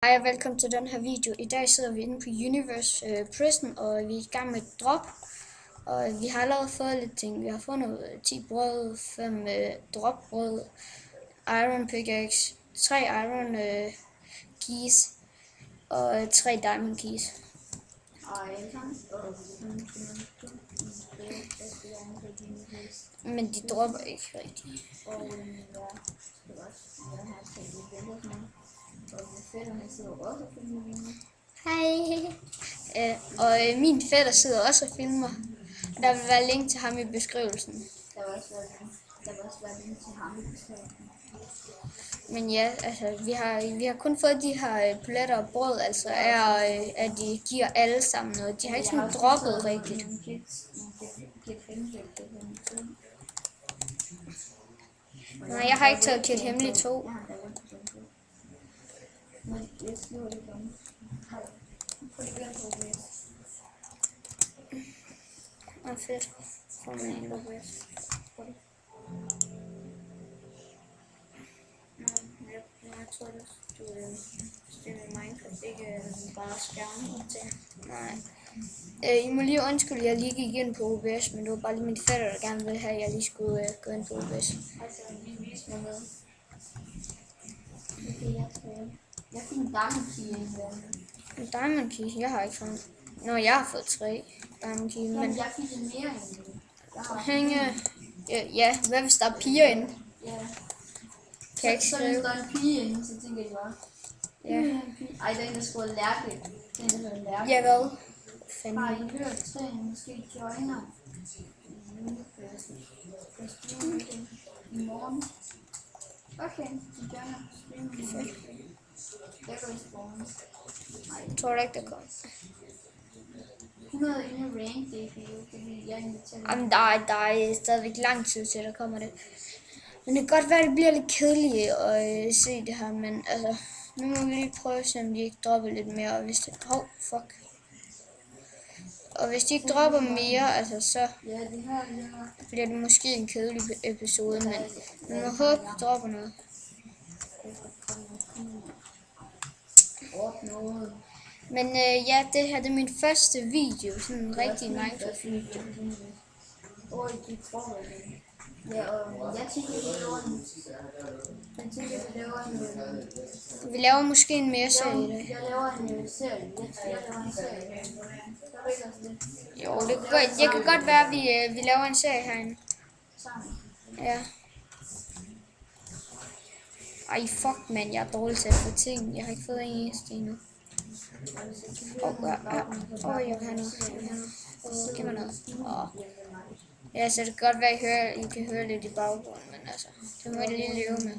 Hej og velkommen til den her video. I dag sidder vi inde på Universe Prison, og vi er i gang med et drop. Og vi har allerede fået lidt ting. Vi har fundet 10 brød, 5 dropbrød, iron pickaxe, 3 iron keys og 3 diamond keys. Men de dropper ikke rigtigt. Hej. Og min fætter sidder også og filmer. Der vil være link til ham i beskrivelsen. Der vil også være link til ham i beskrivelsen. Men ja, altså vi har kun fået de her paletter og brød, altså at de giver alle sammen noget. De har ikke sådan droppet rigtigt. Nej, jeg har ikke taget Kit Hemmelig 2. Fedt. Får man en lobes. Jeg tror, du stiller Minecraft, ikke bare skærmen til. Nej. I må lige undskylde, jeg lige gik ind på OBS, men det var bare lige min fætter, der gerne ville have, at jeg lige skulle gå ind på OBS. Altså, vi viser mig med. Jeg fik en diamond key en diamond key? Jeg har ikke fået. Nå, jeg har fået 3 diamond key, men jeg fik en mere end hænge. Ja, hvad hvis der er piger inde? Ja. Kan jeg ikke så skrive? hvis der er en pige inde, så tænker jeg bare. Ja. Ej, den der skulle Lærke. Den der hedder Lærke. Ja, hvad? Fanden. Har I hørt træen måske joiner? I morgen. Okay, de joiner. Jeg går i spawn. Jeg tror ikke, der kommer. 100 inde i rank, det er fordi jeg inviterer. Jamen, der er stadigvæk lang tid til, der kommer det. Men det kan godt være, at det bliver lidt kedeligt at se det her, men altså, nu må vi lige prøve, så om de ikke dropper lidt mere, og hvis det... fuck. Og hvis de ikke dropper mere, altså, så bliver det måske en kedelig episode, men vi må håbe, de dropper noget. Men ja, det her det er min første video, sådan en rigtig Minecraft-video. Ja, og jeg tænker, vi laver en... Vi laver måske en mere serie i dag. Jeg laver en serie. Jeg laver en serie. Jo, det kan godt være, at vi laver en serie herinde. Sammen. Ja. Ej, fuck, man, jeg er dårlig til at få ting. Jeg har ikke fået en eneste endnu. Jeg vil have noget. Giv mig noget. Ja, så det kan godt være, at I kan høre lidt i baggrunden, men altså, det må I lige leve med.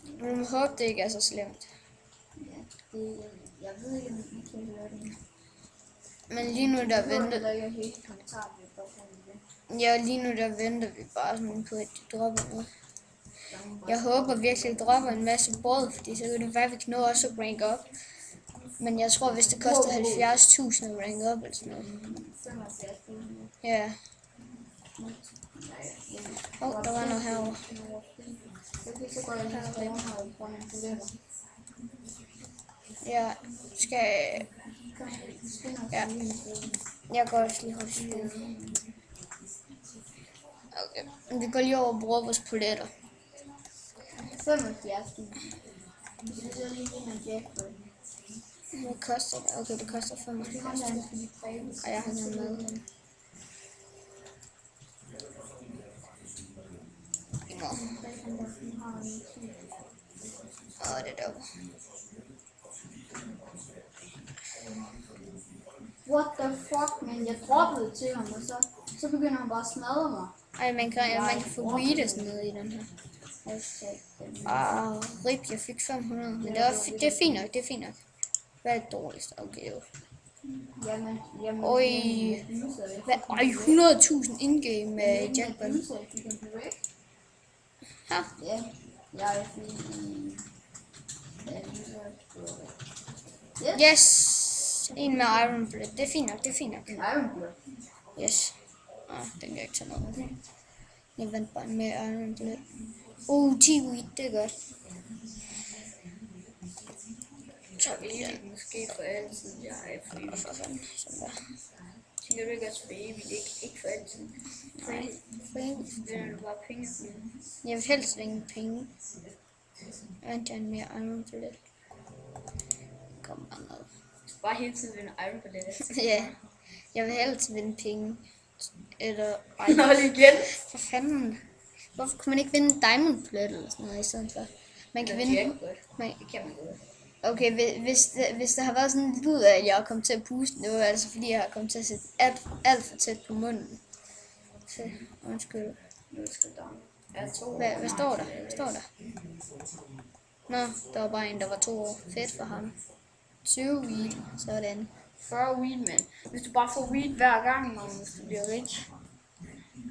Vi må håbe, det ikke er så slemt. Jeg ved ikke, om I kan høre det. Men lige nu der venter... Ja, lige nu der venter vi bare sådan på, at de dropper noget. Jeg håber virkelig, at de dropper en masse brød, fordi så kan det være, at vi kan nå også at rank op. Men jeg tror, hvis det koster 70.000 at rank op eller sådan noget. Ja. Der var noget herovre. Ja, ja. Jeg går også lige hurtigt spil. Okay, vi går lige over og bruger vores poletter. 75.000. Hvad koster det? Okay, det koster 75.000. Og jeg har noget med. Det er derovre. What the fuck, man? Jeg droppede til ham, og så begynder han bare at smadre mig. Ej, man kan få weed og sådan noget i den her. Rip, jeg fik 500, men det er fint nok, det er fint nok. Hvad er det dårligste? Okay, jo. Oj, 100.000 indgame med jackpot. Ja, jeg er Yes! En med iron bullet. Det er fint nok, det er fint nok. En iron bullet? Yes. Den kan jeg ikke tage noget. Jeg vandt bare med Iron Blood. 10 wheat, det er godt. Så vil jeg Måske for altid, jeg er for for sådan der. Tænker du ikke også for evigt? Ikke for altid. Nej, for evigt. Vinder du bare penge for det? Jeg vil helst vinde penge. Jeg vandt jeg mere Iron Blood. Kom bare med. Bare hele tiden vinde Iron Ballet. Ja, jeg vil helst vinde penge. Eller Nå, igen. for fanden. Hvorfor kan man ikke vinde Diamond Blood eller sådan noget i stedet for? Man kan vinde... Man, Det kan man godt. okay, hvis der har været sådan en lyd af, at jeg er kommet til at puste, det var altså fordi, jeg har kommet til at sætte alt for tæt på munden. Så, undskyld. Nu skal down. Er 2 år. Hvad står der? Hvad står der? Nå, der var bare en, der var 2 år. Fedt for ham. 20 weed, sådan. 40 weed, mand. Hvis du bare får weed hver gang, man, hvis du bliver rich.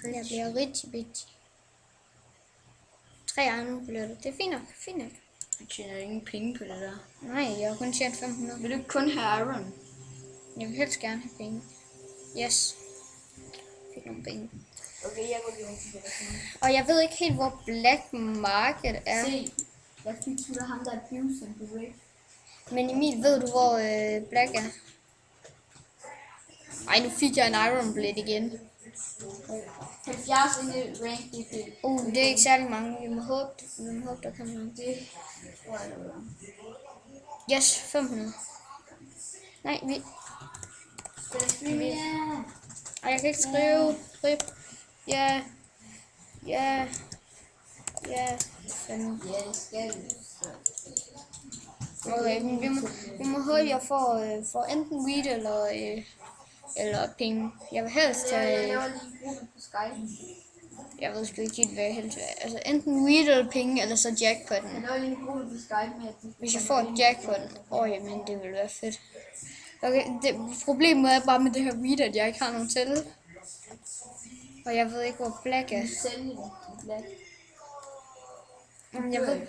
Jeg bliver bitch. 3 andre billetter. Det er fint nok, fint nok. Du tjener ingen penge på det der. Nej, jeg har kun tjent 500. Vil du ikke kun have iron? Jeg vil helst gerne have penge. Yes. Fik nogle penge. Okay, jeg går lige rundt til det. Og jeg ved ikke helt, hvor Black Market er. Se, jeg fik til ham, der er Busen på Rick. Men Emil, ved du, hvor Black er? Ej, nu fik jeg en Iron Blade igen. 70 inde i rank, det er fedt. Det er ikke særlig mange. Vi må håbe, der kommer nogle. Det tror jeg, det var. Yes, 500. Nej, vi... Ej, jeg kan ikke skrive. Rip. Ja. Fanden. Ja, det skal vi. Okay, men vi må håbe, jeg får enten weed eller penge. Jeg vil helst Jeg have... laver lige en gruppe på Skype. Jeg ved sgu ikke helt, hvad jeg helst vil. Altså enten weed eller penge, eller så jackpotten. Jeg laver lige en gruppe på Skype med, at Hvis jeg får jackpotten, jamen det vil være fedt. Okay, problemet er bare med det her weed, at jeg ikke har nogen til. Og jeg ved ikke, hvor Black er. sælge det i Black. Men jeg ved,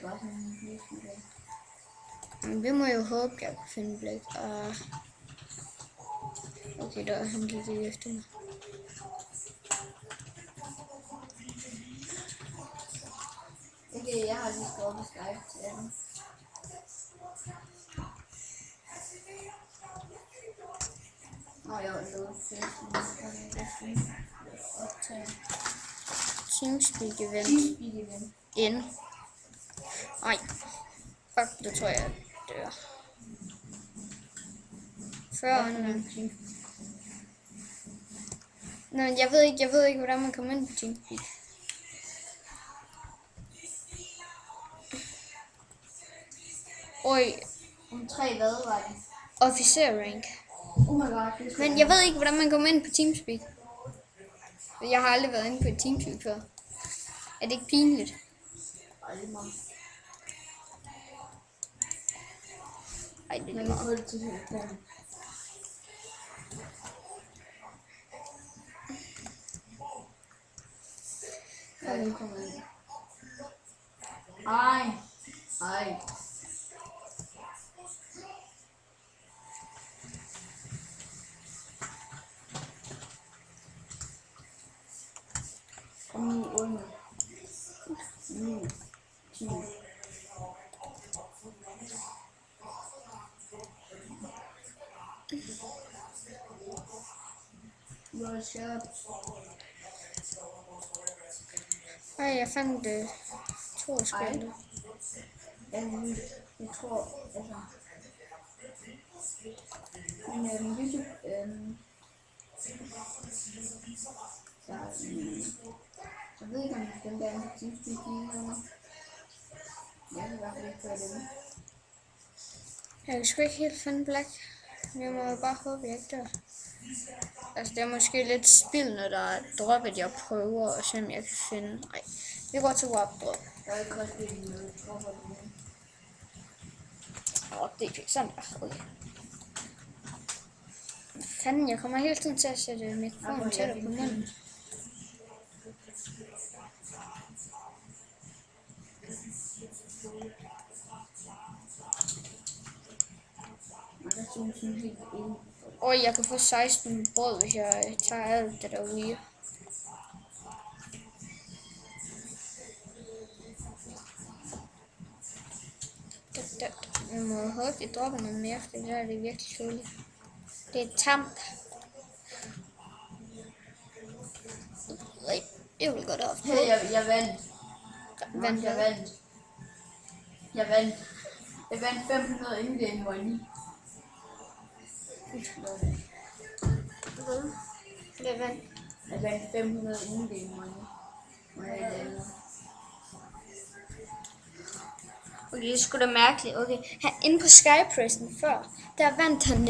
men vi må jo håbe, at jeg kan finde Black. Okay, der han gik lige efter mig. Okay, jeg har lige skrevet på Skype til dem. Jeg var nødt til Teamspeak event. igen. Ind. Ej. Fuck, det tror jeg dør. 40 andre. Nå, jeg ved ikke, hvordan man kommer ind på Teamspeak. Oj, Om 3 hvad var det? officer rank. Oh my god, det Men jeg ved ikke, hvordan man kommer ind på Teamspeak. Jeg har aldrig været inde på et Teamspeak før. Er det ikke pinligt? Ej, det er meget. Ej, det er Jeg meget. kan få det til telefonen. Ja, det kommer ind. Ej. Kom nu under. 9, 10. What's up? Ej, jeg fandt 2 spil. Jeg tror, altså... Men YouTube... jeg ved ikke, om den der er Teamspeak eller jeg kan i hvert fald ikke gøre det. Jeg kan sgu ikke helt finde Black. Jeg må jo bare håbe, jeg ikke dør. Altså, det er måske lidt spild, når der er drop, at jeg prøver at se, om jeg kan finde. Nej, vi går til warp drop. Jeg vil godt spille noget, jeg tror på det. Det er ikke sådan der. Okay. Fanden, jeg kommer hele tiden til at sætte mikrofonen tættere på munden. Jeg kan få 16 brød, hvis jeg tager alt det der weed. Vi må håbe, det dropper noget mere, for det der er det virkelig kedeligt. Det er tamt. Jeg vil godt op. Hey, jeg vandt. Vandt Jeg hvad? vandt. Jeg vandt. Jeg vandt 500 in-game money. Hvad vandt? Jeg vandt 500 in-game money. Okay, det er sgu da mærkeligt. Okay, inde på Skypressen før, der vandt han,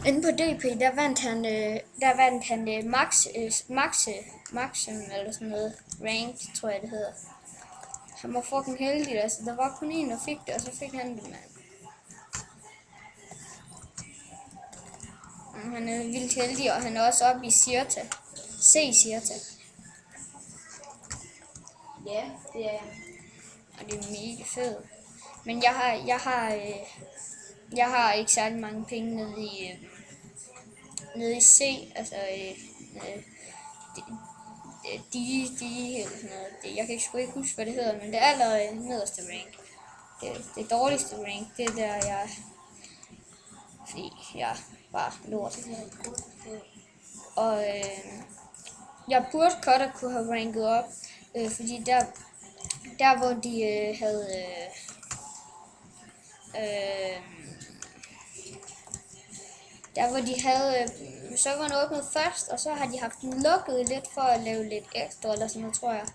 inde på DP, der vandt han Maxim, eller sådan noget, rank, tror jeg det hedder. Han var fucking heldig, altså, der var kun en, der fik det, og så fik han det, mand. Han er vildt heldig, og han er også oppe i Sirta. Sirta. Ja, det er. Og det er mega fedt. Men jeg har ikke særlig mange penge nede i C, altså de eller sådan noget. Jeg kan ikke huske, hvad det hedder, men det aller nederste rank. Det dårligste rank, det er der jeg, fordi jeg var lort. Og jeg burde godt kunne have ranket op, fordi der hvor de havde der hvor de havde serveren åbnet først, og så har de haft den lukket lidt for at lave lidt ekstra eller sådan noget, tror jeg.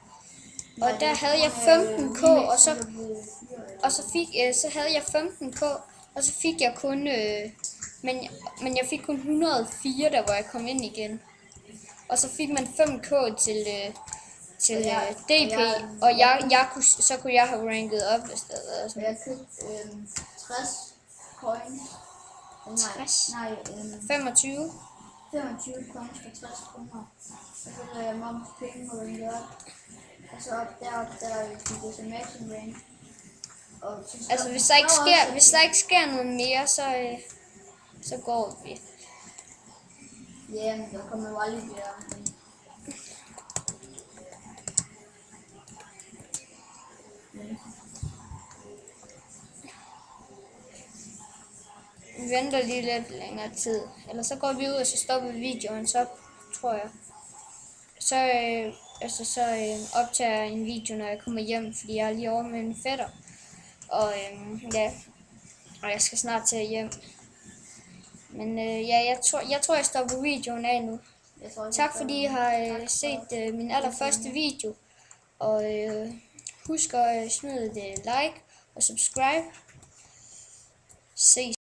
Og der havde jeg 15k, og så havde jeg 15k, og så fik jeg kun men jeg fik kun 104 der hvor jeg kom ind igen. Og så fik man 5k til DP, og så kunne jeg have ranket op hvis det havde været sådan. Jeg købte 60 coins. 60? Nej, 25? 25 coins for 60 kroner. Og så lavede jeg moms penge og ringede op. Og så der fik jeg så maximum rank. Altså hvis der ikke sker noget mere, så går vi. Ja, men der kommer jo aldrig mere. Vi venter lige lidt længere tid. Eller så går vi ud, og så stopper videoen, så tror jeg. Så optager jeg en video, når jeg kommer hjem, fordi jeg er lige over med en fætter. Og og jeg skal snart til hjem. Men jeg tror, jeg stopper videoen af nu. Tak fordi I har set min allerførste video. Og husk at smide et like og subscribe. Ses.